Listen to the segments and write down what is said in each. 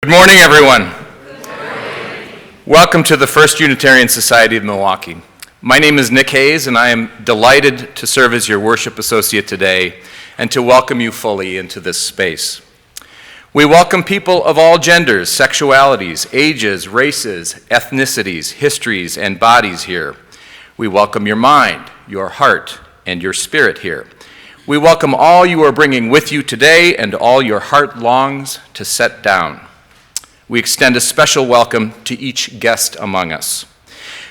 Good morning, everyone. Welcome to the First Unitarian Society of Milwaukee. My name is Nick Hayes, and I am delighted to serve as your worship associate today and to welcome you fully into this space. We welcome people of all genders, sexualities, ages, races, ethnicities, histories, and bodies here. We welcome your mind, your heart, and your spirit here. We welcome all you are bringing with you today and all your heart longs to set down. We extend a special welcome to each guest among us.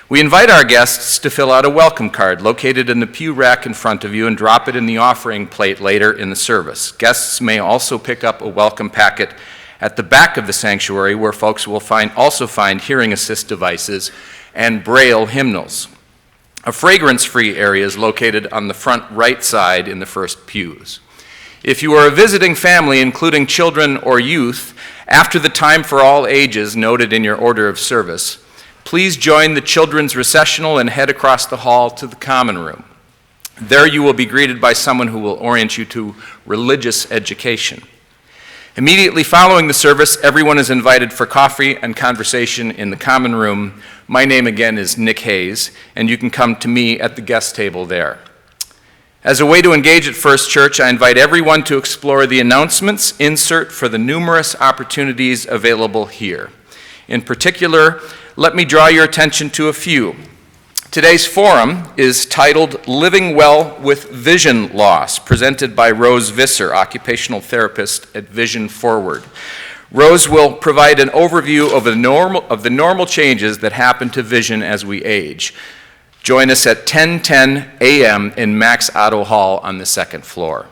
We invite our guests to fill out a welcome card located in the pew rack in front of you and drop it in the offering plate later in the service. Guests may also pick up a welcome packet at the back of the sanctuary where folks will also find hearing assist devices and Braille hymnals. A fragrance-free area is located on the front right side in the first pews. If you are a visiting family, including children or youth, after the time for all ages noted in your order of service, please join the children's recessional and head across the hall to the common room. There you will be greeted by someone who will orient you to religious education. Immediately following the service, everyone is invited for coffee and conversation in the common room. My name again is Nick Hayes, and you can come to me at the guest table there. As a way to engage at First Church, I invite everyone to explore the announcements insert for the numerous opportunities available here. In particular, let me draw your attention to a few. Today's forum is titled Living Well with Vision Loss, presented by Rose Visser, occupational therapist at Vision Forward. Rose will provide an overview of the normal changes that happen to vision as we age. Join us at 10:10 a.m. in Max Otto Hall on the second floor.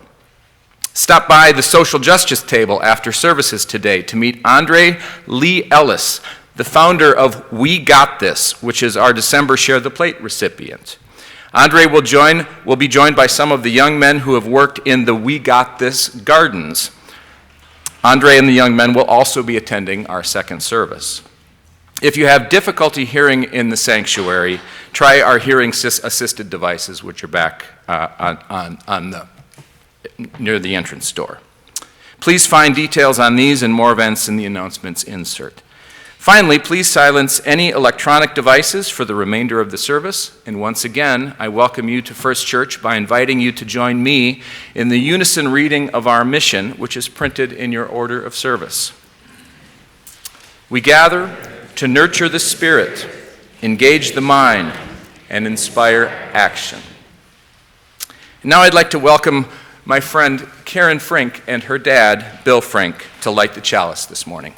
Stop by the social justice table after services today to meet Andre Lee Ellis, the founder of We Got This, which is our December Share the Plate recipient. Andre will be joined by some of the young men who have worked in the We Got This gardens. Andre and the young men will also be attending our second service. If you have difficulty hearing in the sanctuary, try our hearing assisted devices, which are back near the entrance door. Please find details on these and more events in the announcements insert. Finally, please silence any electronic devices for the remainder of the service. And once again, I welcome you to First Church by inviting you to join me in the unison reading of our mission, which is printed in your order of service. We gather to nurture the spirit, engage the mind, and inspire action. Now I'd like to welcome my friend Karen Frink and her dad, Bill Frink, to light the chalice this morning.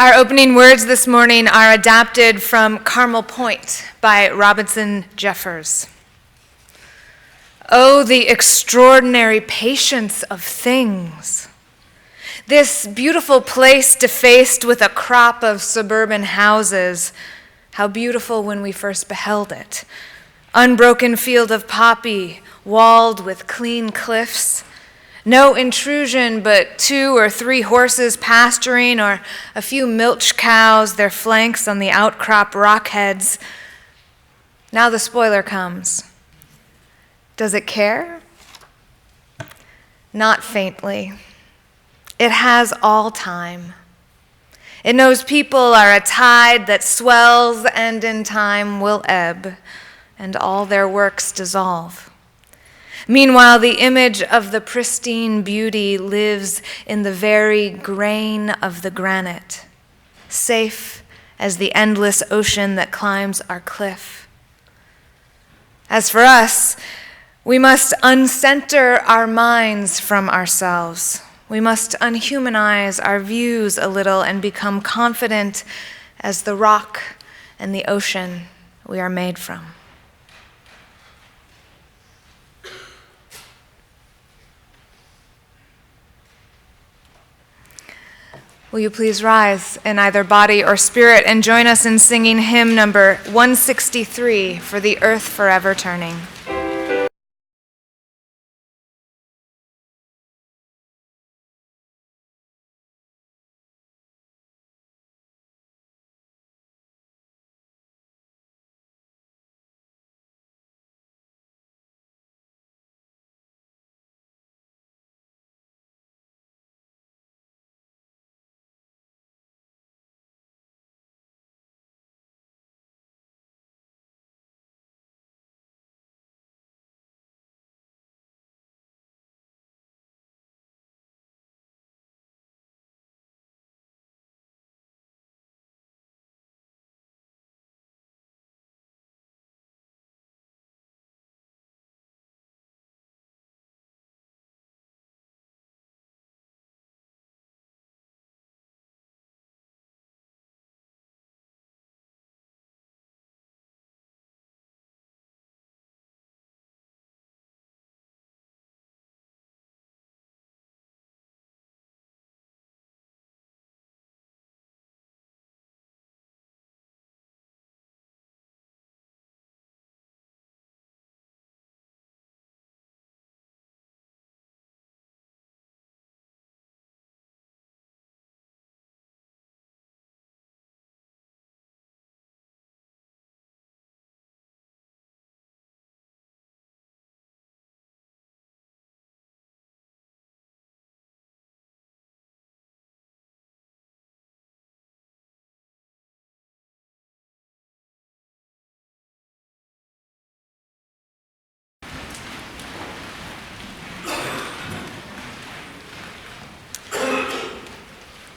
Our opening words this morning are adapted from Carmel Point by Robinson Jeffers. Oh, the extraordinary patience of things. This beautiful place defaced with a crop of suburban houses, how beautiful when we first beheld it. Unbroken field of poppy, walled with clean cliffs. No intrusion but 2 or 3 horses pasturing or a few milch cows, their flanks on the outcrop rockheads. Now the spoiler comes. Does it care? Not faintly. It has all time. It knows people are a tide that swells and in time will ebb, and all their works dissolve. Meanwhile, the image of the pristine beauty lives in the very grain of the granite, safe as the endless ocean that climbs our cliff. As for us, we must uncenter our minds from ourselves. We must unhumanize our views a little and become confident as the rock and the ocean we are made from. Will you please rise in either body or spirit and join us in singing hymn number 163, For the Earth Forever Turning.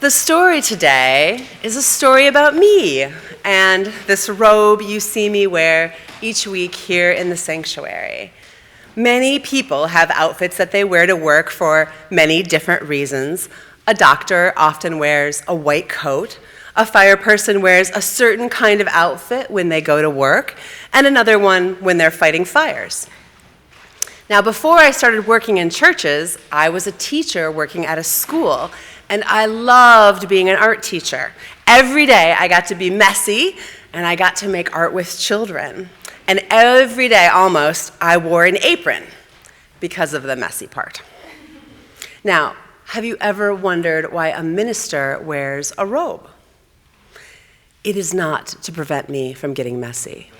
The story today is a story about me and this robe you see me wear each week here in the sanctuary. Many people have outfits that they wear to work for many different reasons. A doctor often wears a white coat. A fireperson wears a certain kind of outfit when they go to work, and another one when they're fighting fires. Now, before I started working in churches, I was a teacher working at a school, and I loved being an art teacher. Every day I got to be messy, and I got to make art with children. And every day, almost, I wore an apron because of the messy part. Now, have you ever wondered why a minister wears a robe? It is not to prevent me from getting messy.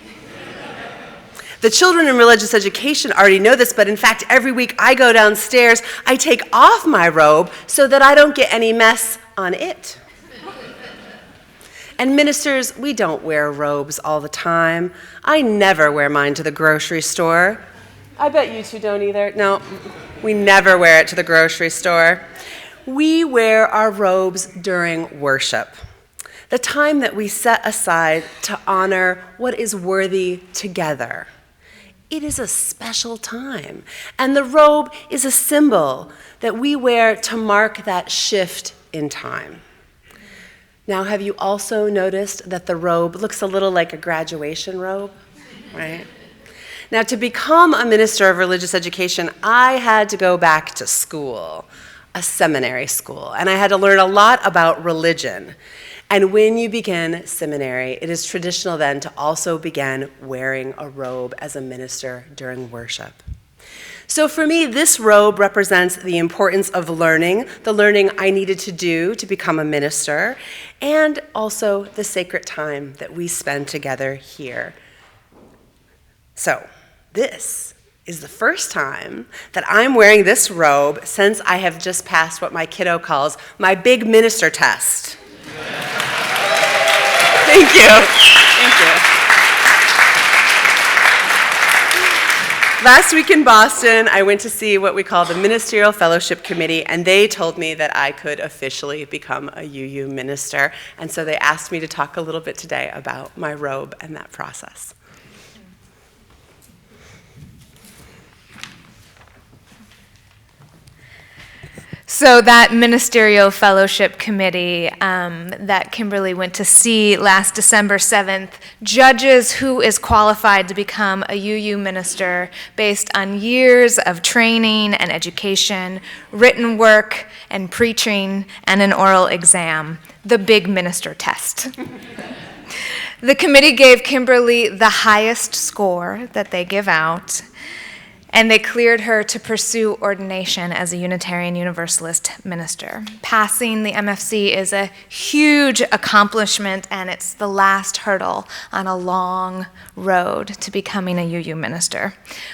The children in religious education already know this, but in fact, every week I go downstairs, I take off my robe so that I don't get any mess on it. And ministers, we don't wear robes all the time. I never wear mine to the grocery store. I bet you two don't either. No, we never wear it to the grocery store. We wear our robes during worship, the time that we set aside to honor what is worthy together. It is a special time, and the robe is a symbol that we wear to mark that shift in time. Now, have you also noticed that the robe looks a little like a graduation robe, right? Now, to become a minister of religious education, I had to go back to school, a seminary school, and I had to learn a lot about religion. And when you begin seminary, it is traditional then to also begin wearing a robe as a minister during worship. So for me, this robe represents the importance of learning, the learning I needed to do to become a minister, and also the sacred time that we spend together here. So this is the first time that I'm wearing this robe since I have just passed what my kiddo calls my big minister test. Thank you. Thank you. Last week in Boston, I went to see what we call the Ministerial Fellowship Committee, and they told me that I could officially become a UU minister. And so they asked me to talk a little bit today about my robe and that process. So that Ministerial Fellowship Committee that Kimberly went to see last December 7th judges who is qualified to become a UU minister based on years of training and education, written work and preaching, and an oral exam, the big minister test. The committee gave Kimberly the highest score that they give out, and they cleared her to pursue ordination as a Unitarian Universalist minister. Passing the MFC is a huge accomplishment, and it's the last hurdle on a long road to becoming a UU minister.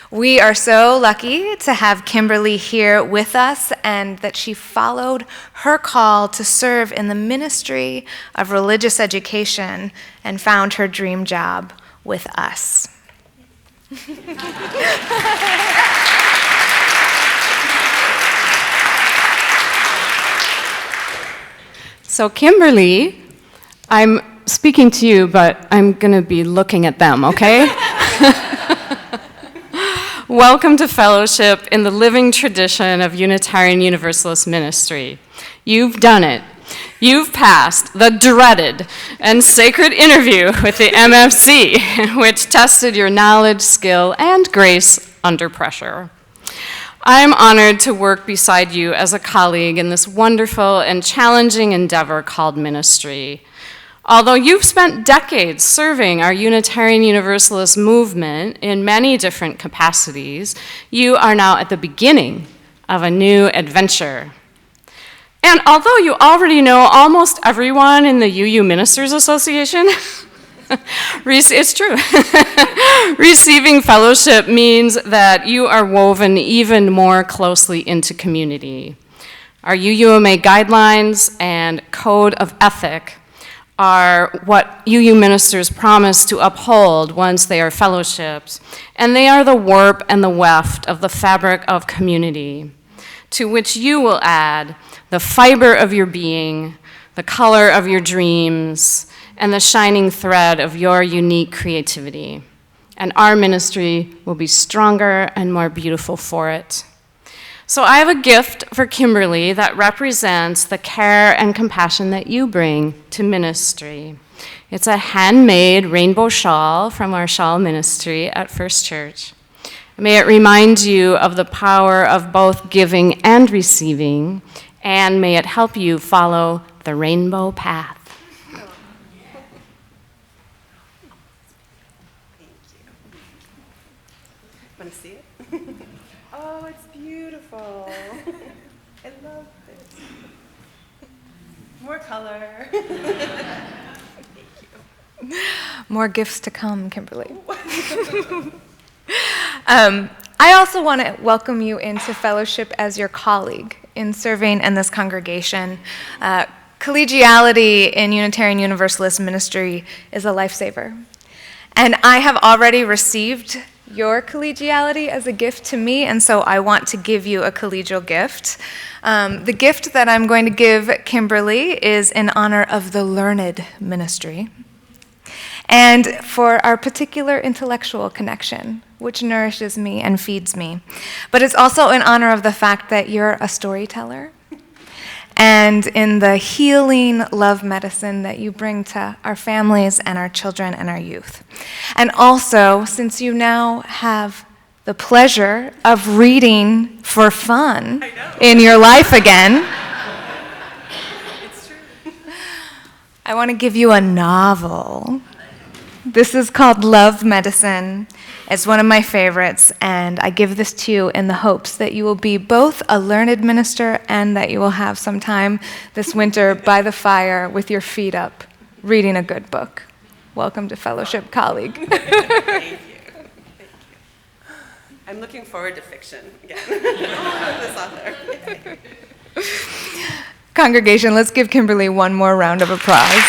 We are so lucky to have Kimberly here with us, and that she followed her call to serve in the ministry of religious education and found her dream job with us. So Kimberly, I'm speaking to you, but I'm going to be looking at them, okay? Welcome to fellowship in the living tradition of Unitarian Universalist ministry. You've done it. You've passed the dreaded and sacred interview with the MFC, which tested your knowledge, skill, and grace under pressure. I'm honored to work beside you as a colleague in this wonderful and challenging endeavor called ministry. Although you've spent decades serving our Unitarian Universalist movement in many different capacities, you are now at the beginning of a new adventure. And although you already know almost everyone in the UU Ministers Association, it's true. Receiving fellowship means that you are woven even more closely into community. Our UUMA guidelines and code of ethic are what UU ministers promise to uphold once they are fellowships, and they are the warp and the weft of the fabric of community, to which you will add the fiber of your being, the color of your dreams, and the shining thread of your unique creativity. And our ministry will be stronger and more beautiful for it. So I have a gift for Kimberly that represents the care and compassion that you bring to ministry. It's a handmade rainbow shawl from our Shawl ministry at First Church. May it remind you of the power of both giving and receiving, and may it help you follow the rainbow path. Want to see it? Oh, it's beautiful. I love this. More color. More gifts to come, Kimberly. I also want to welcome you into fellowship as your colleague in serving in this congregation. Collegiality in Unitarian Universalist ministry is a lifesaver. And I have already received your collegiality as a gift to me, and so I want to give you a collegial gift. The gift that I'm going to give Kimberly is in honor of the learned ministry and for our particular intellectual connection, which nourishes me and feeds me. But it's also in honor of the fact that you're a storyteller and in the healing love medicine that you bring to our families and our children and our youth. And also, since you now have the pleasure of reading for fun in your life again, It's true. I want to give you a novel. This is called Love Medicine. It's one of my favorites, and I give this to you in the hopes that you will be both a learned minister and that you will have some time this winter by the fire with your feet up, reading a good book. Welcome to fellowship, colleague. Thank you. I'm looking forward to fiction again. This author. Congregation, let's give Kimberly one more round of applause.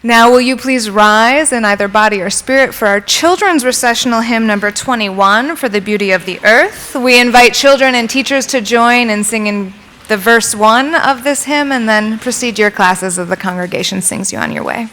Now, will you please rise in either body or spirit for our children's recessional hymn number 21, For the Beauty of the Earth. We invite children and teachers to join in singing the verse 1 of this hymn, and then proceed to your classes as the congregation sings you on your way.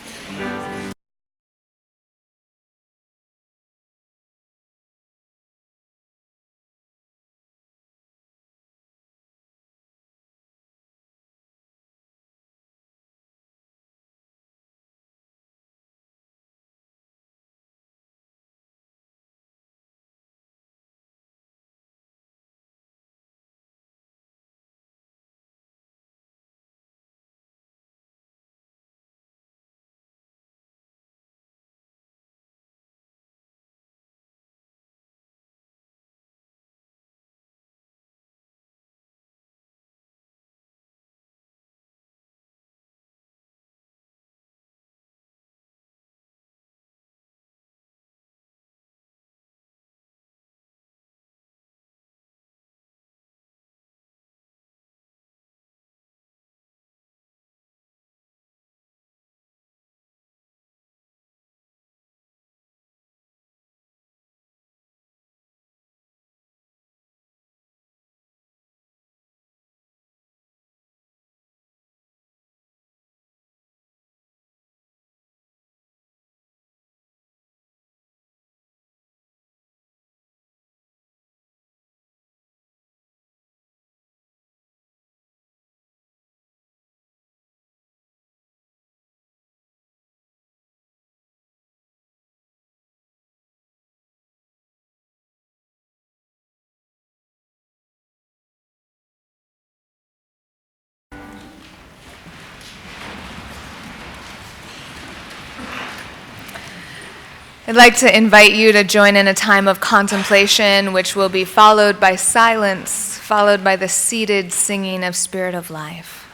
I'd like to invite you to join in a time of contemplation, which will be followed by silence, followed by the seated singing of Spirit of Life.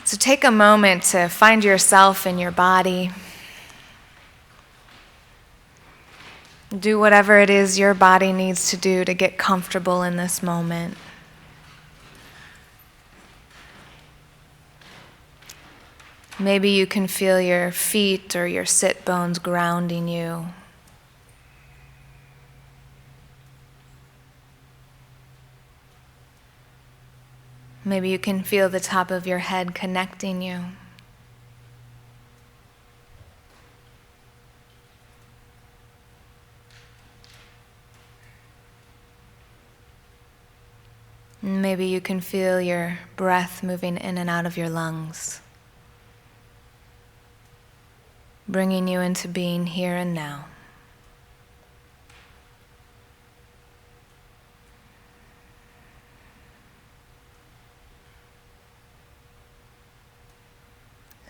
So take a moment to find yourself in your body. Do whatever it is your body needs to do to get comfortable in this moment. Maybe you can feel your feet or your sit bones grounding you. Maybe you can feel the top of your head connecting you. Maybe you can feel your breath moving in and out of your lungs, bringing you into being here and now.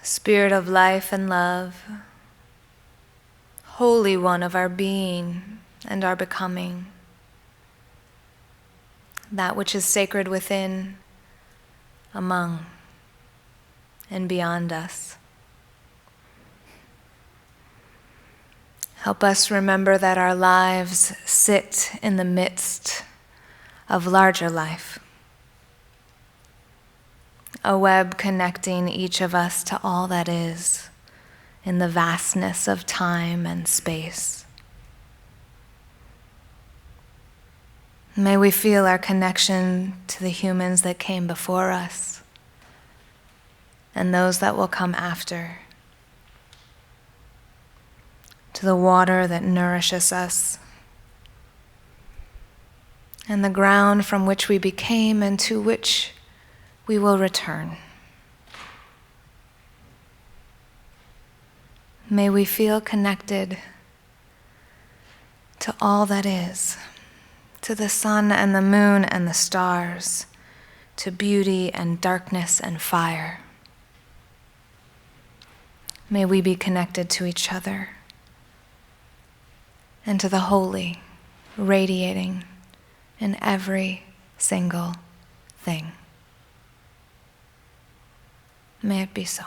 Spirit of life and love, Holy One of our being and our becoming, that which is sacred within, among, and beyond us. Help us remember that our lives sit in the midst of larger life, a web connecting each of us to all that is in the vastness of time and space. May we feel our connection to the humans that came before us and those that will come after, to the water that nourishes us and the ground from which we became and to which we will return. May we feel connected to all that is, to the sun and the moon and the stars, to beauty and darkness and fire. May we be connected to each other and to the holy, radiating in every single thing. May it be so.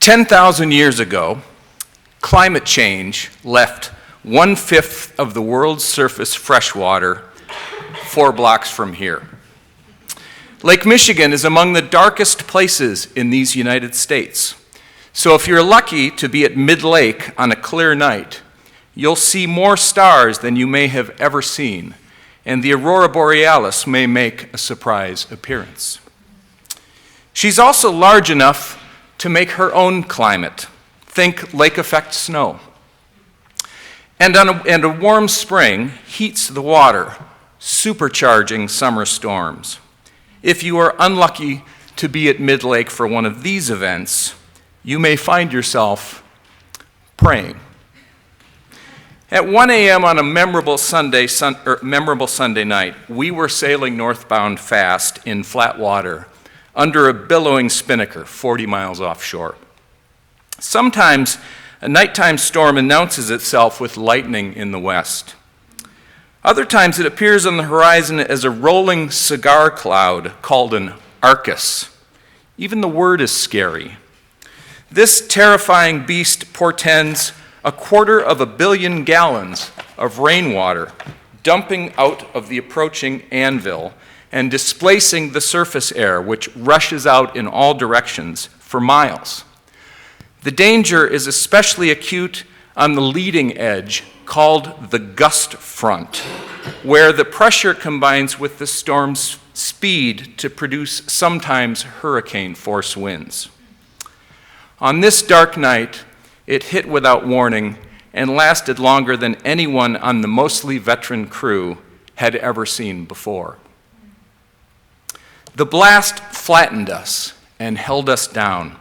Ten 10,000 years ago, climate change left 1/5 of the world's surface freshwater 4 blocks from here. Lake Michigan is among the darkest places in these United States. So if you're lucky to be at mid-lake on a clear night, You'll see more stars than you may have ever seen, and the aurora borealis may make a surprise appearance. She's also large enough to make her own climate. Think lake effect snow. And a warm spring heats the water, supercharging summer storms. If you are unlucky to be at Mid-Lake for one of these events, you may find yourself praying. At 1 a.m. on a memorable Sunday night, we were sailing northbound fast in flat water under a billowing spinnaker 40 miles offshore. Sometimes a nighttime storm announces itself with lightning in the west. Other times it appears on the horizon as a rolling cigar cloud called an Arcus. Even the word is scary. This terrifying beast portends 250 million gallons of rainwater dumping out of the approaching anvil and displacing the surface air, which rushes out in all directions for miles. The danger is especially acute on the leading edge, called the gust front, where the pressure combines with the storm's speed to produce sometimes hurricane-force winds. On this dark night, it hit without warning and lasted longer than anyone on the mostly veteran crew had ever seen before. The blast flattened us and held us down,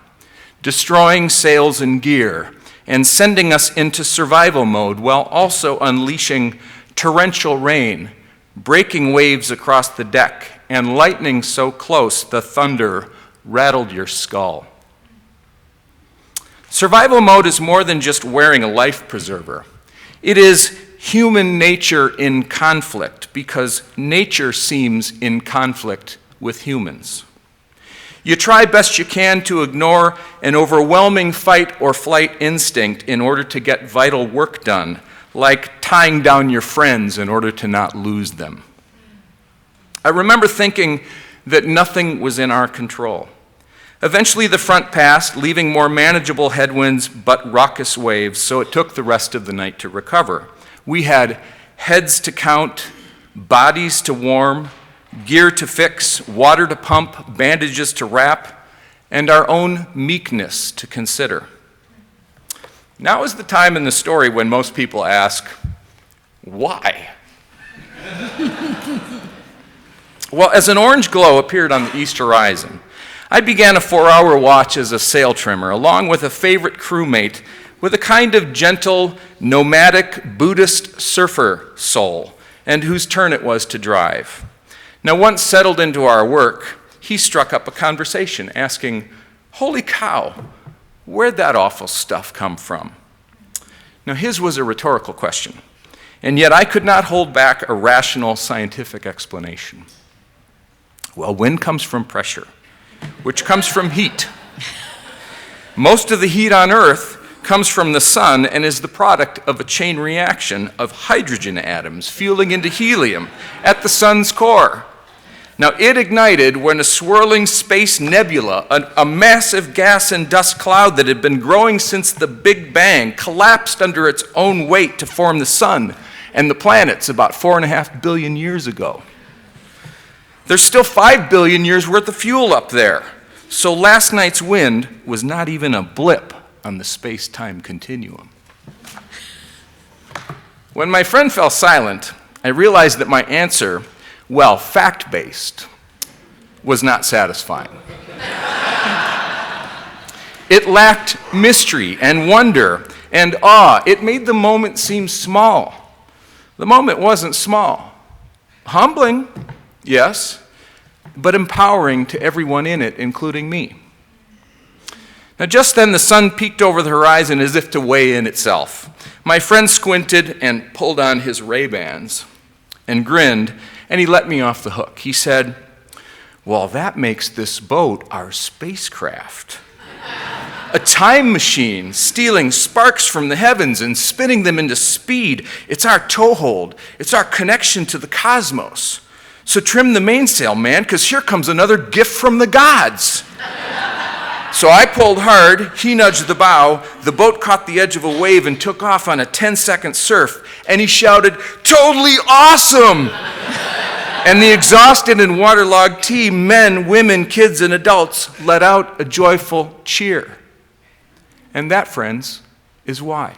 destroying sails and gear and sending us into survival mode while also unleashing torrential rain, breaking waves across the deck, and lightning so close the thunder rattled your skull. Survival mode is more than just wearing a life preserver. It is human nature in conflict because nature seems in conflict with humans. You try best you can to ignore an overwhelming fight or flight instinct in order to get vital work done, like tying down your friends in order to not lose them. I remember thinking that nothing was in our control. Eventually the front passed, leaving more manageable headwinds but raucous waves, so it took the rest of the night to recover. We had heads to count, bodies to warm, gear to fix, water to pump, bandages to wrap, and our own meekness to consider. Now is the time in the story when most people ask, why? Well, as an orange glow appeared on the east horizon, I began a 4-hour watch as a sail trimmer, along with a favorite crewmate with a kind of gentle, nomadic Buddhist surfer soul, and whose turn it was to drive. Now, once settled into our work, he struck up a conversation asking, "Holy cow, where'd that awful stuff come from?" Now, his was a rhetorical question, and yet I could not hold back a rational scientific explanation. Well, wind comes from pressure, which comes from heat. Most of the heat on Earth comes from the sun and is the product of a chain reaction of hydrogen atoms fueling into helium at the sun's core. Now, it ignited when a swirling space nebula, a massive gas and dust cloud that had been growing since the Big Bang, collapsed under its own weight to form the sun and the planets about 4.5 billion years ago. There's still 5 billion years worth of fuel up there, so last night's wind was not even a blip on the space-time continuum. When my friend fell silent, I realized that my answer, well, fact-based, was not satisfying. It lacked mystery and wonder and awe. It made the moment seem small. The moment wasn't small. Humbling, yes, but empowering to everyone in it, including me. Now, just then the sun peeked over the horizon as if to weigh in itself. My friend squinted and pulled on his Ray-Bans and grinned, and he let me off the hook. He said, "Well, that makes this boat our spacecraft. A time machine stealing sparks from the heavens and spinning them into speed. It's our toehold. It's our connection to the cosmos. So trim the mainsail, man, because here comes another gift from the gods." So I pulled hard, he nudged the bow, the boat caught the edge of a wave and took off on a 10-second surf, and he shouted, "Totally awesome!" And the exhausted and waterlogged team, men, women, kids, and adults, let out a joyful cheer. And that, friends, is why.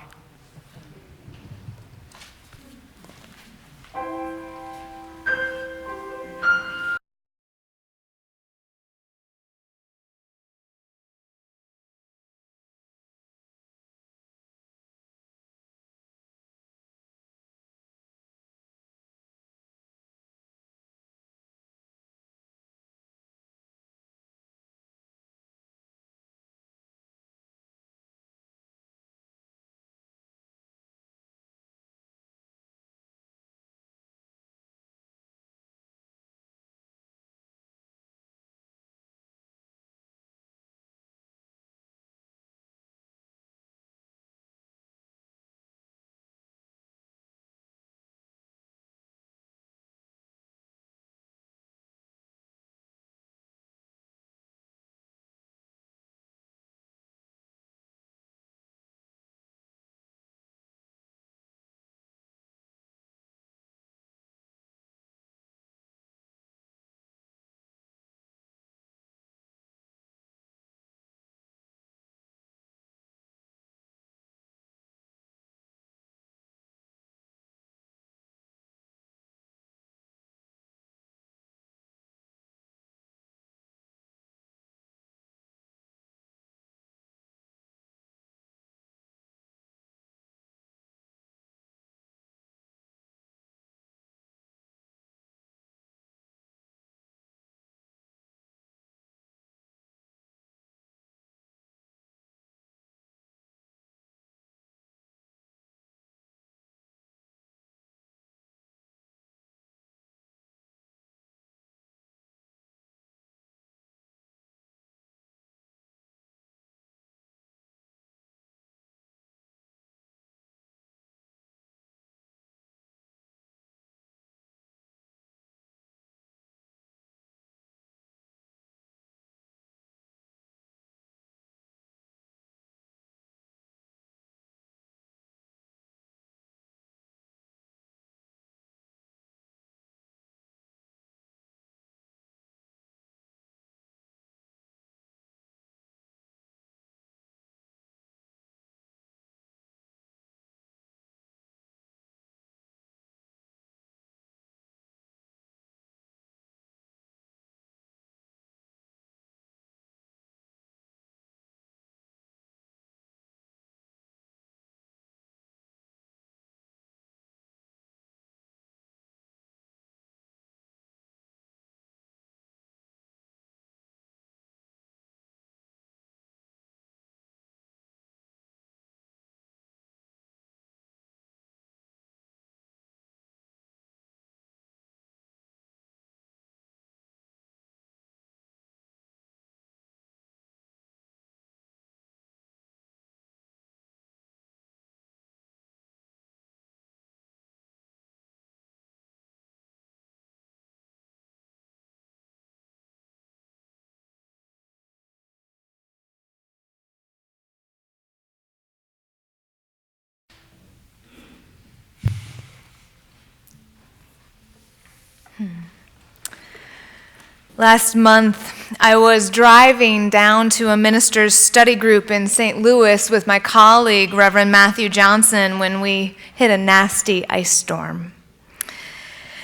Last month, I was driving down to a minister's study group in St. Louis with my colleague, Reverend Matthew Johnson, when we hit a nasty ice storm.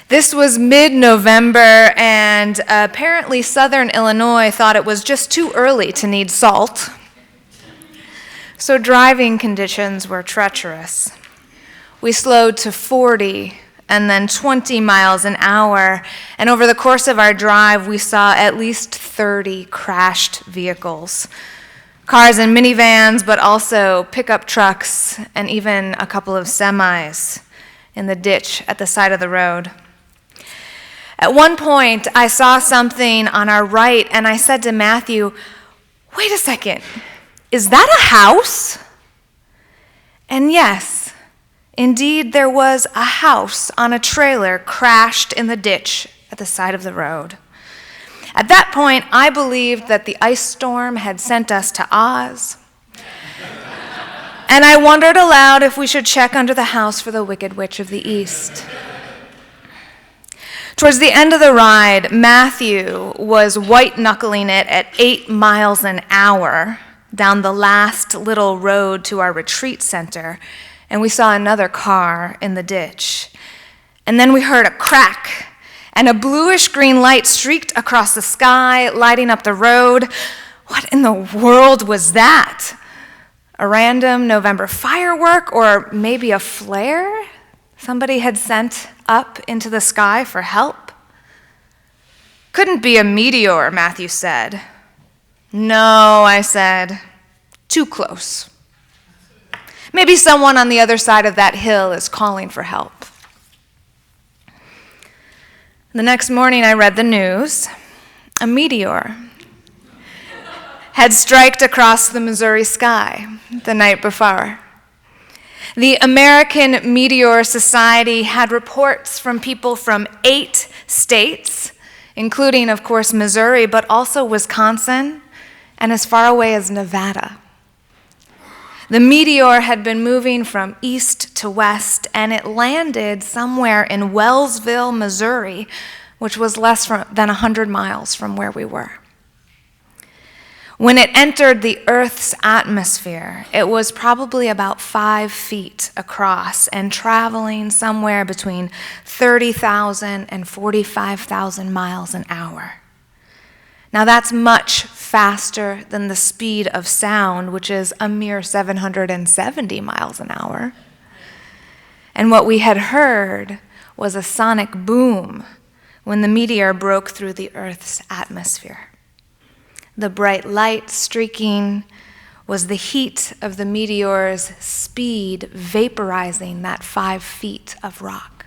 This was mid-November, and apparently Southern Illinois thought it was just too early to need salt. So driving conditions were treacherous. We slowed to 40 and then 20 miles an hour, and over the course of our drive, we saw at least 30 crashed vehicles. Cars and minivans, but also pickup trucks and even a couple of semis in the ditch at the side of the road. At one point, I saw something on our right, and I said to Matthew, "Wait a second, is that a house?" And yes, indeed, there was a house on a trailer crashed in the ditch at the side of the road. At that point, I believed that the ice storm had sent us to Oz, and I wondered aloud if we should check under the house for the Wicked Witch of the East. Towards the end of the ride, Matthew was white-knuckling it at 8 miles an hour down the last little road to our retreat center, and we saw another car in the ditch. And then we heard a crack, and a bluish-green light streaked across the sky, lighting up the road. What in the world was that? A random November firework, or maybe a flare somebody had sent up into the sky for help? Couldn't be a meteor, Matthew said. No, I said. Too close. Maybe someone on the other side of that hill is calling for help. The next morning I read the news. A meteor had striked across the Missouri sky the night before. The American Meteor Society had reports from people from 8 states, including, of course, Missouri, but also Wisconsin, and as far away as Nevada. The meteor had been moving from east to west, and it landed somewhere in Wellsville, Missouri, which was less than 100 miles from where we were. When it entered the Earth's atmosphere, it was probably about 5 feet across and traveling somewhere between 30,000 and 45,000 miles an hour. Now that's much faster than the speed of sound, which is a mere 770 miles an hour. And what we had heard was a sonic boom when the meteor broke through the Earth's atmosphere. The bright light streaking was the heat of the meteor's speed vaporizing that 5 feet of rock.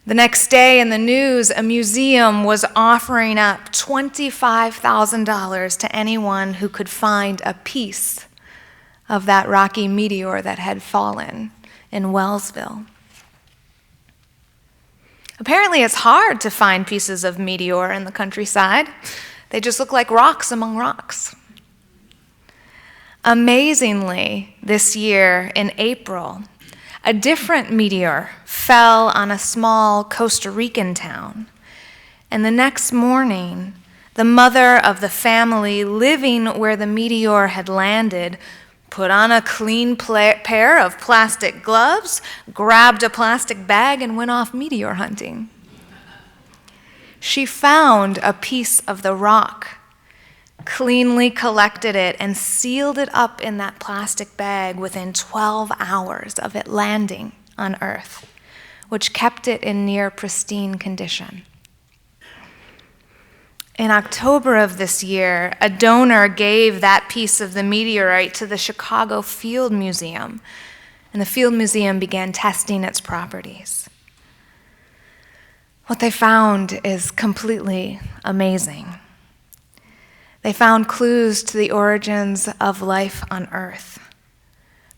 The next day in the news, a museum was offering up $25,000 to anyone who could find a piece of that rocky meteor that had fallen in Wellsville. Apparently, it's hard to find pieces of meteor in the countryside. They just look like rocks among rocks. Amazingly, this year in April, a different meteor fell on a small Costa Rican town. And the next morning, the mother of the family living where the meteor had landed put on a clean pair of plastic gloves, grabbed a plastic bag, and went off meteor hunting. She found a piece of the rock, cleanly collected it, and sealed it up in that plastic bag within 12 hours of it landing on Earth, which kept it in near pristine condition. In October of this year, a donor gave that piece of the meteorite to the Chicago Field Museum, and the Field Museum began testing its properties. What they found is completely amazing. They found clues to the origins of life on Earth,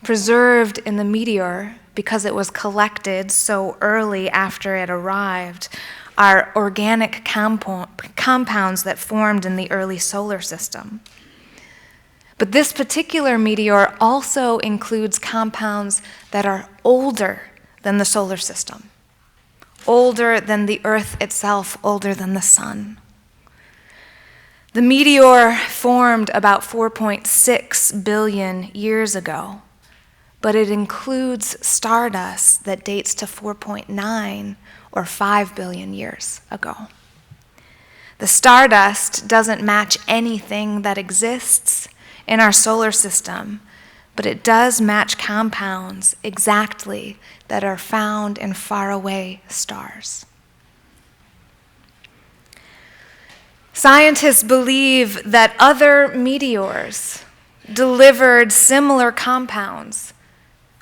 preserved in the meteor because it was collected so early after it arrived, are organic compounds that formed in the early solar system. But this particular meteor also includes compounds that are older than the solar system, older than the Earth itself, older than the sun. The meteor formed about 4.6 billion years ago, but it includes stardust that dates to 4.9 or 5 billion years ago. The stardust doesn't match anything that exists in our solar system, but it does match compounds exactly that are found in faraway stars. Scientists believe that other meteors delivered similar compounds,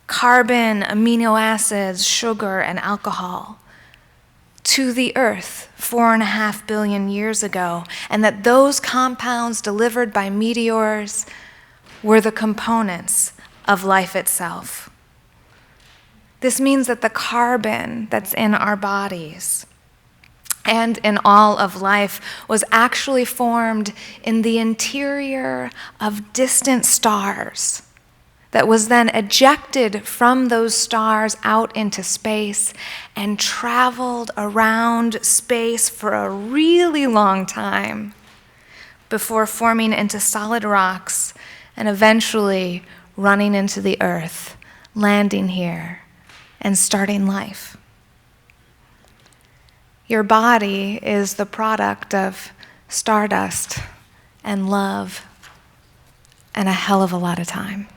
carbon, amino acids, sugar, and alcohol, to the Earth 4.5 billion years ago, and that those compounds delivered by meteors were the components of life itself. This means that the carbon that's in our bodies, and in all of life was actually formed in the interior of distant stars that was then ejected from those stars out into space and traveled around space for a really long time before forming into solid rocks and eventually running into the earth, landing here, and starting life. Your body is the product of stardust and love and a hell of a lot of time.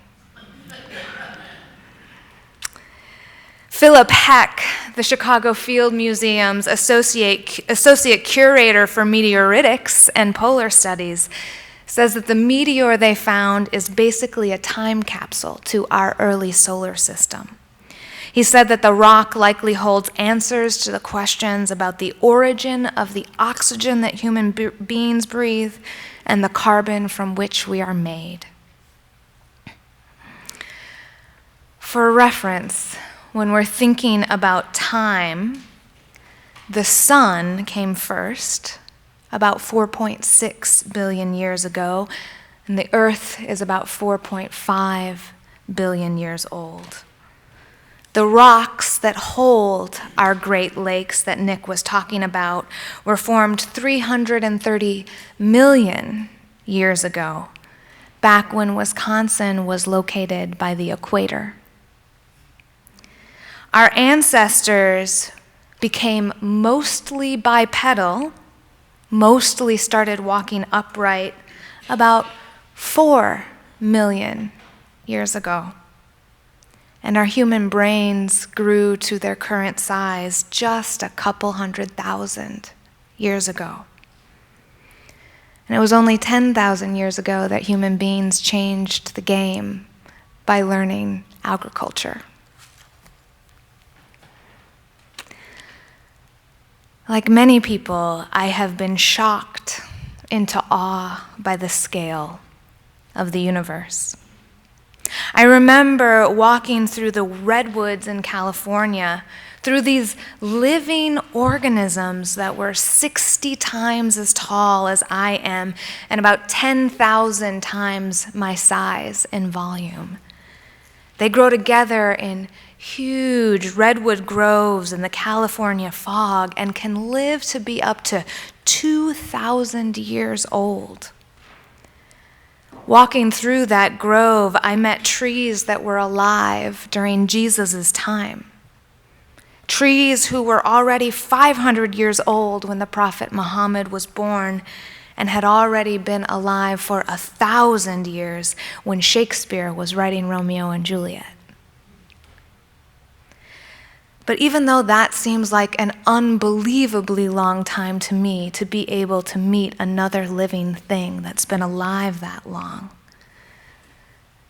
Philip Heck, the Chicago Field Museum's associate curator for meteoritics and polar studies, says that the meteor they found is basically a time capsule to our early solar system. He said that the rock likely holds answers to the questions about the origin of the oxygen that human beings breathe and the carbon from which we are made. For reference, when we're thinking about time, the sun came first about 4.6 billion years ago, and the earth is about 4.5 billion years old. The rocks that hold our Great Lakes that Nick was talking about were formed 330 million years ago, back when Wisconsin was located by the equator. Our ancestors became mostly bipedal, mostly started walking upright about 4 million years ago. And our human brains grew to their current size just a couple 100,000 years ago. And it was only 10,000 years ago that human beings changed the game by learning agriculture. Like many people, I have been shocked into awe by the scale of the universe. I remember walking through the redwoods in California, through these living organisms that were 60 times as tall as I am and about 10,000 times my size in volume. They grow together in huge redwood groves in the California fog and can live to be up to 2,000 years old. Walking through that grove, I met trees that were alive during Jesus' time. Trees who were already 500 years old when the prophet Muhammad was born and had already been alive for 1,000 years when Shakespeare was writing Romeo and Juliet. But even though that seems like an unbelievably long time to me to be able to meet another living thing that's been alive that long,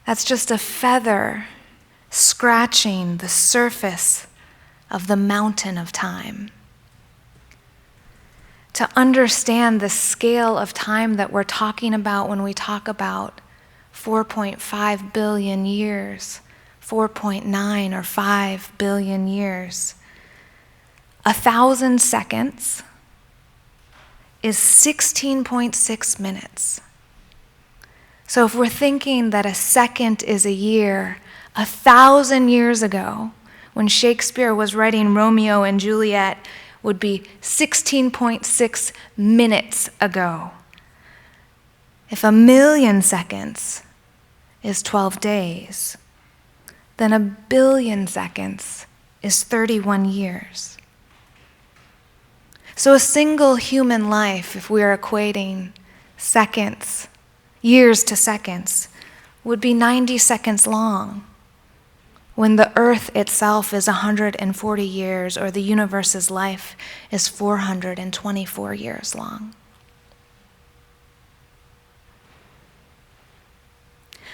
that's just a feather scratching the surface of the mountain of time. To understand the scale of time that we're talking about when we talk about 4.5 billion years, 4.9 or 5 billion years. 1,000 seconds is 16.6 minutes. So if we're thinking that a second is a year, 1,000 years ago, when Shakespeare was writing Romeo and Juliet, would be 16.6 minutes ago. If 1,000,000 seconds is 12 days, then 1,000,000,000 seconds is 31 years. So a single human life, if we are equating seconds, years to seconds, would be 90 seconds long, when the earth itself is 140 years or the universe's life is 424 years long.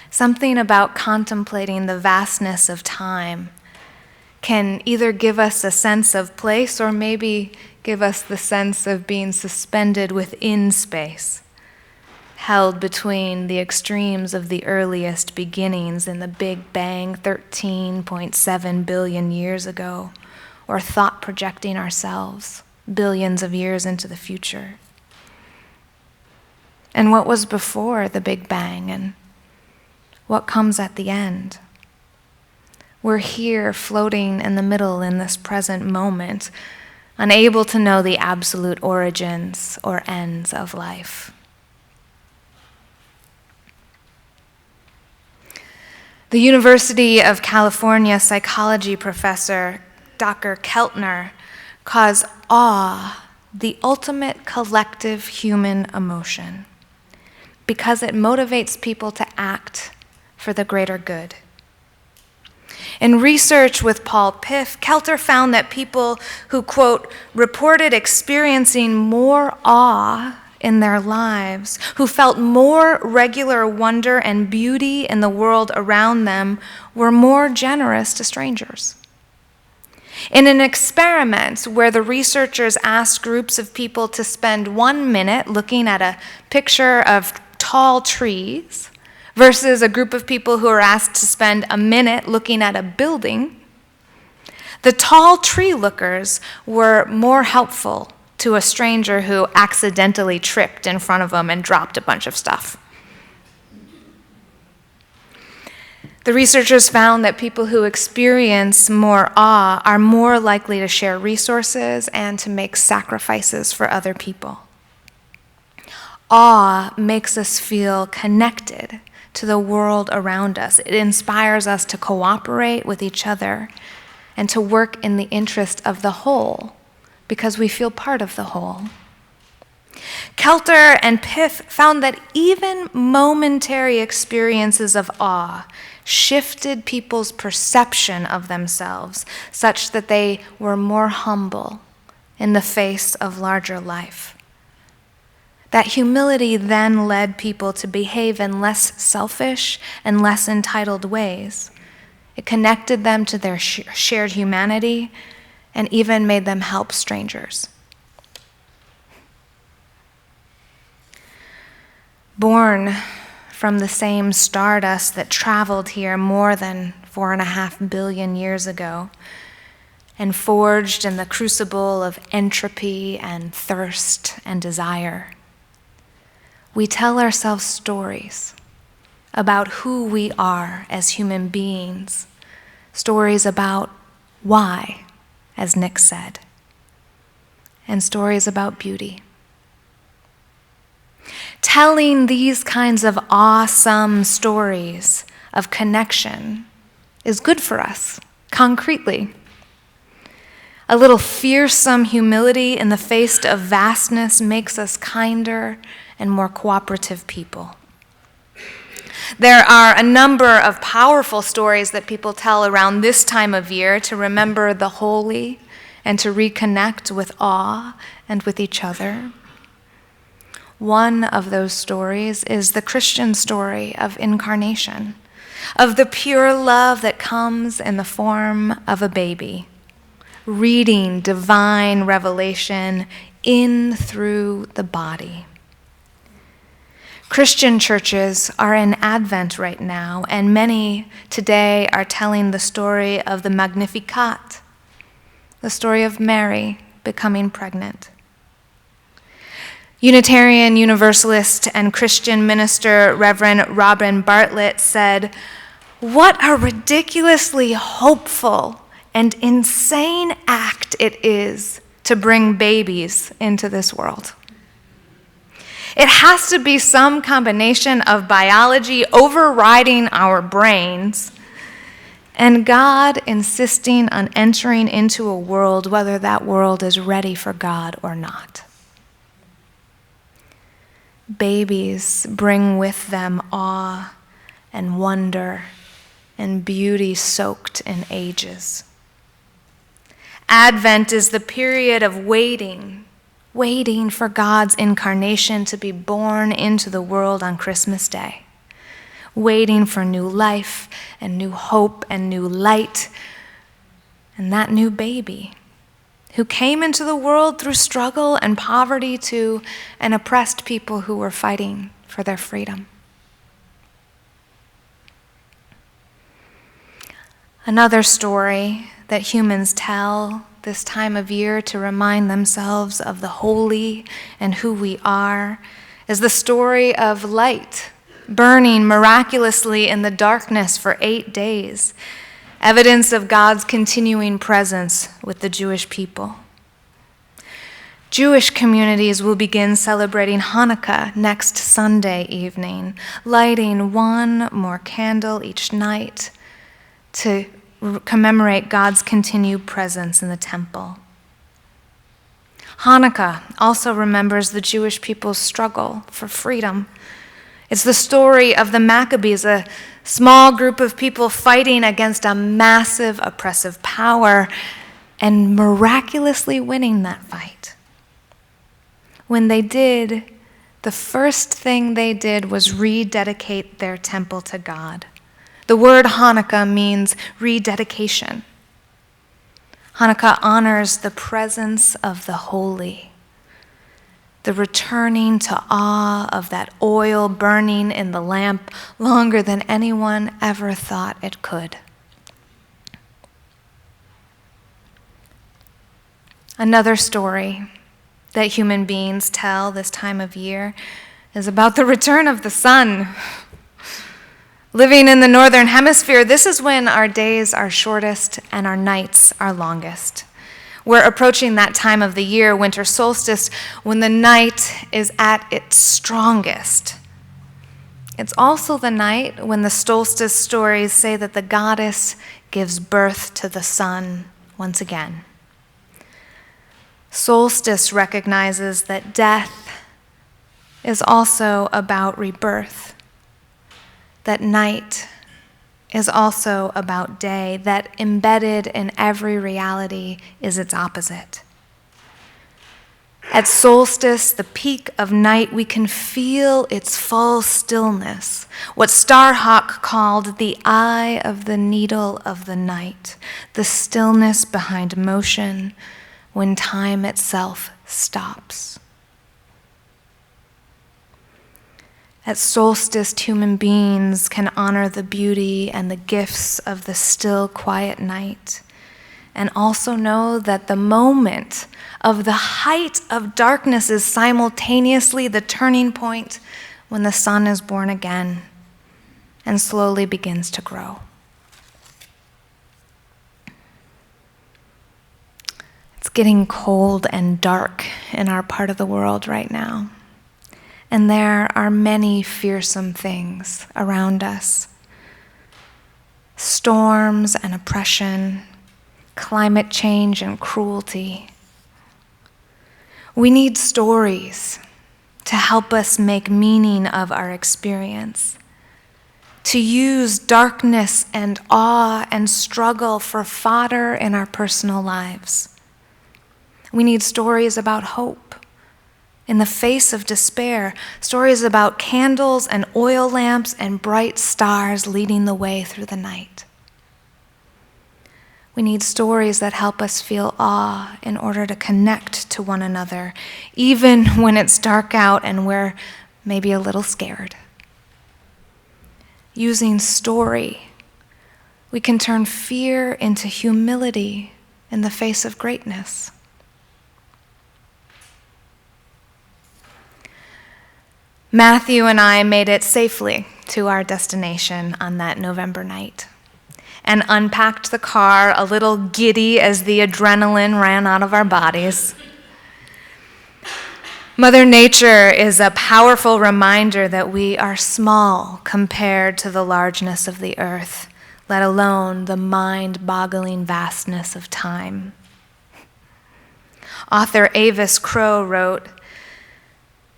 Something about contemplating the vastness of time can either give us a sense of place or maybe give us the sense of being suspended within space, held between the extremes of the earliest beginnings in the Big Bang 13.7 billion years ago, or thought projecting ourselves. billions of years into the future? And what was before the Big Bang, and what comes at the end? We're here floating in the middle in this present moment, unable to know the absolute origins or ends of life. The University of California psychology professor, Dr. Keltner, calls awe the ultimate collective human emotion because it motivates people to act for the greater good. In research with Paul Piff, Keltner found that people who, quote, reported experiencing more awe in their lives, who felt more regular wonder and beauty in the world around them, were more generous to strangers. In an experiment where the researchers asked groups of people to spend 1 minute looking at a picture of tall trees versus a group of people who were asked to spend a minute looking at a building, the tall tree lookers were more helpful to a stranger who accidentally tripped in front of them and dropped a bunch of stuff. The researchers found that people who experience more awe are more likely to share resources and to make sacrifices for other people. Awe makes us feel connected to the world around us. It inspires us to cooperate with each other and to work in the interest of the whole because we feel part of the whole. Keltner and Piff found that even momentary experiences of awe shifted people's perception of themselves such that they were more humble in the face of larger life. That humility then led people to behave in less selfish and less entitled ways. It connected them to their shared humanity and even made them help strangers. Born from the same stardust that traveled here more than 4.5 billion years ago, and forged in the crucible of entropy and thirst and desire, we tell ourselves stories about who we are as human beings, stories about why, as Nick said, and stories about beauty. Telling these kinds of awesome stories of connection is good for us, concretely. A little fearsome humility in the face of vastness makes us kinder and more cooperative people. There are a number of powerful stories that people tell around this time of year to remember the holy and to reconnect with awe and with each other. One of those stories is the Christian story of incarnation, of the pure love that comes in the form of a baby, reading divine revelation in through the body. Christian churches are in Advent right now, and many today are telling the story of the Magnificat, the story of Mary becoming pregnant. Unitarian Universalist and Christian minister Reverend Robin Bartlett said, "What a ridiculously hopeful and insane act it is to bring babies into this world. It has to be some combination of biology overriding our brains and God insisting on entering into a world, whether that world is ready for God or not." Babies bring with them awe and wonder and beauty soaked in ages. Advent is the period of waiting for God's incarnation to be born into the world on Christmas Day, waiting for new life and new hope and new light, and that new baby who came into the world through struggle and poverty to an oppressed people who were fighting for their freedom. Another story that humans tell this time of year to remind themselves of the holy and who we are is the story of light burning miraculously in the darkness for 8 days, evidence of God's continuing presence with the Jewish people. Jewish communities will begin celebrating Hanukkah next Sunday evening, lighting one more candle each night to commemorate God's continued presence in the temple. Hanukkah also remembers the Jewish people's struggle for freedom. It's the story of the Maccabees, a small group of people fighting against a massive oppressive power and miraculously winning that fight. When they did, the first thing they did was rededicate their temple to God. The word Hanukkah means rededication. Hanukkah honors the presence of the holy, the returning to awe of that oil burning in the lamp longer than anyone ever thought it could. Another story that human beings tell this time of year is about the return of the sun. Living in the northern hemisphere, this is when our days are shortest and our nights are longest. We're approaching that time of the year, winter solstice, when the night is at its strongest. It's also the night when the solstice stories say that the goddess gives birth to the sun once again. Solstice recognizes that death is also about rebirth, that night is also about day, that embedded in every reality is its opposite. At solstice, the peak of night, we can feel its full stillness, what Starhawk called the eye of the needle of the night, the stillness behind motion, when time itself stops. At solstice, human beings can honor the beauty and the gifts of the still, quiet night, and also know that the moment of the height of darkness is simultaneously the turning point when the sun is born again and slowly begins to grow. It's getting cold and dark in our part of the world right now. And there are many fearsome things around us. Storms and oppression, climate change and cruelty. We need stories to help us make meaning of our experience, to use darkness and awe and struggle for fodder in our personal lives. We need stories about hope in the face of despair, stories about candles and oil lamps and bright stars leading the way through the night. We need stories that help us feel awe in order to connect to one another, even when it's dark out and we're maybe a little scared. Using story, we can turn fear into humility in the face of greatness. Matthew and I made it safely to our destination on that November night and unpacked the car a little giddy as the adrenaline ran out of our bodies. Mother Nature is a powerful reminder that we are small compared to the largeness of the earth, let alone the mind-boggling vastness of time. Author Avis Crow wrote,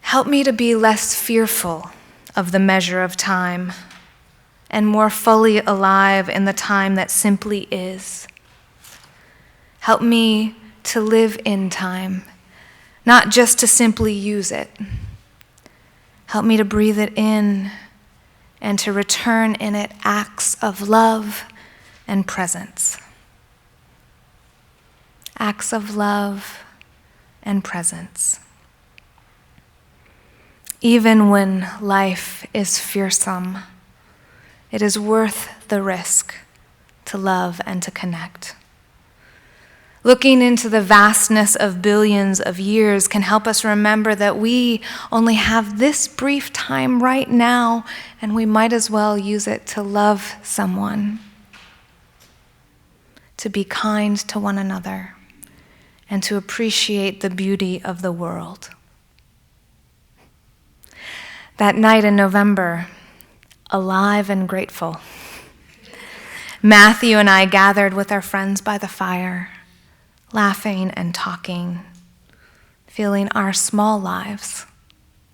"Help me to be less fearful of the measure of time and more fully alive in the time that simply is. Help me to live in time, not just to simply use it. Help me to breathe it in and to return in it acts of love and presence." Acts of love and presence. Even when life is fearsome, it is worth the risk to love and to connect. Looking into the vastness of billions of years can help us remember that we only have this brief time right now, and we might as well use it to love someone, to be kind to one another, and to appreciate the beauty of the world. That night in November, alive and grateful, Matthew and I gathered with our friends by the fire, laughing and talking, feeling our small lives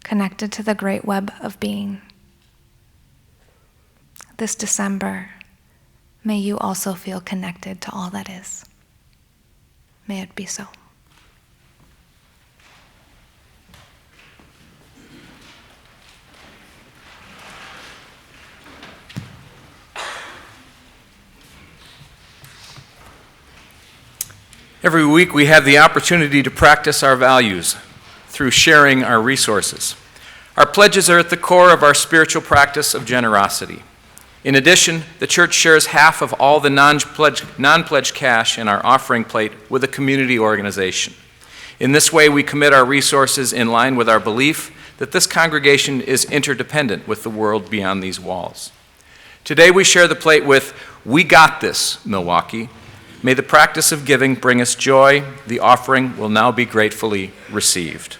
connected to the great web of being. This December, may you also feel connected to all that is. May it be so. Every week we have the opportunity to practice our values through sharing our resources. Our pledges are at the core of our spiritual practice of generosity. In addition, the church shares half of all the non-pledge cash in our offering plate with a community organization. In this way, we commit our resources in line with our belief that this congregation is interdependent with the world beyond these walls. Today we share the plate with "We Got This, Milwaukee." May the practice of giving bring us joy. The offering will now be gratefully received.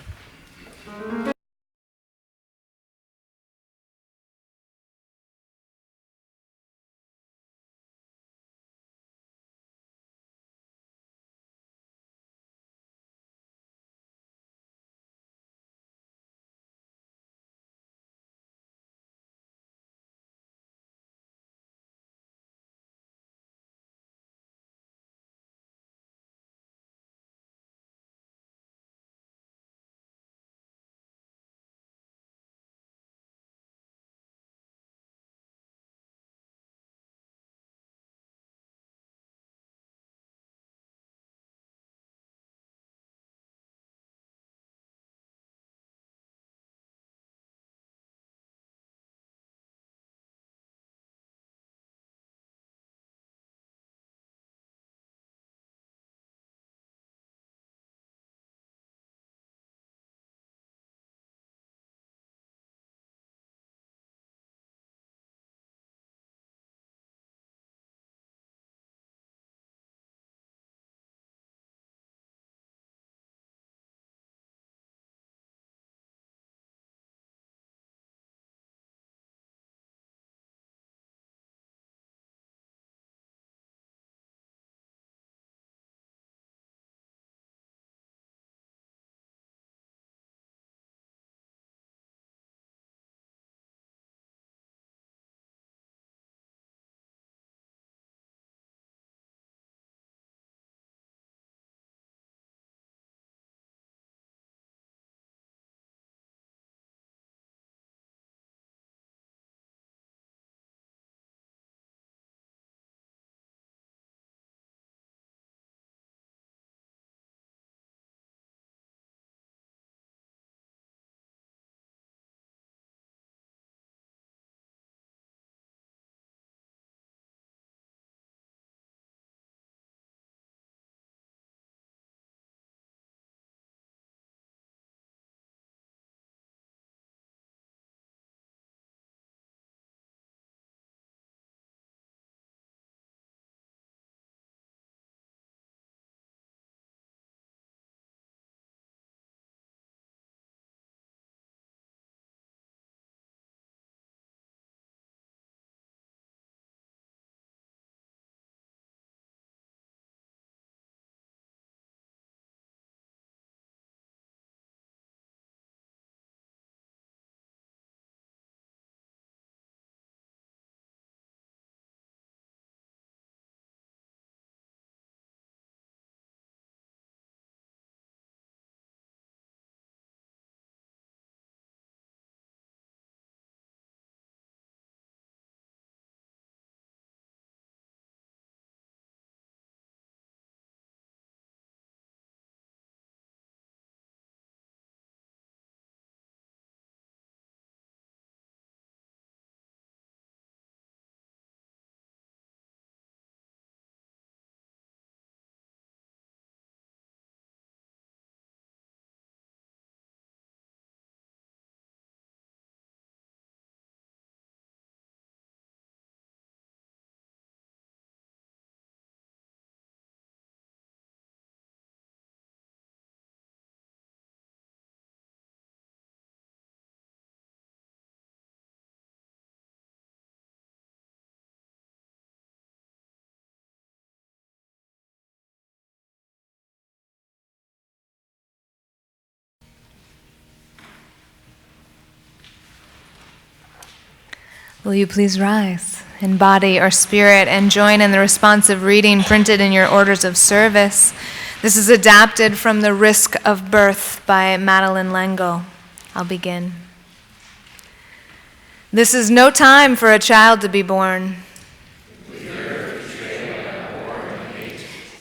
Will you please rise in body or spirit and join in the responsive reading printed in your orders of service? This is adapted from The Risk of Birth by Madeline L'Engle. I'll begin. This is no time for a child to be born.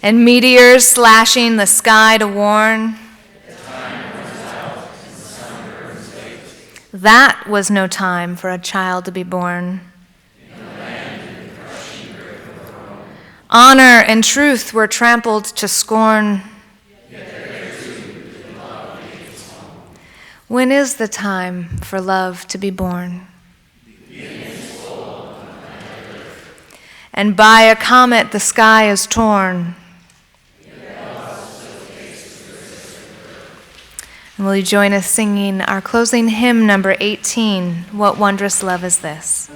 And meteors slashing the sky to warn. That was no time for a child to be born. Honor and truth were trampled to scorn. When is the time for love to be born? And by a comet the sky is torn. And will you join us singing our closing hymn, number 18, What Wondrous Love Is This?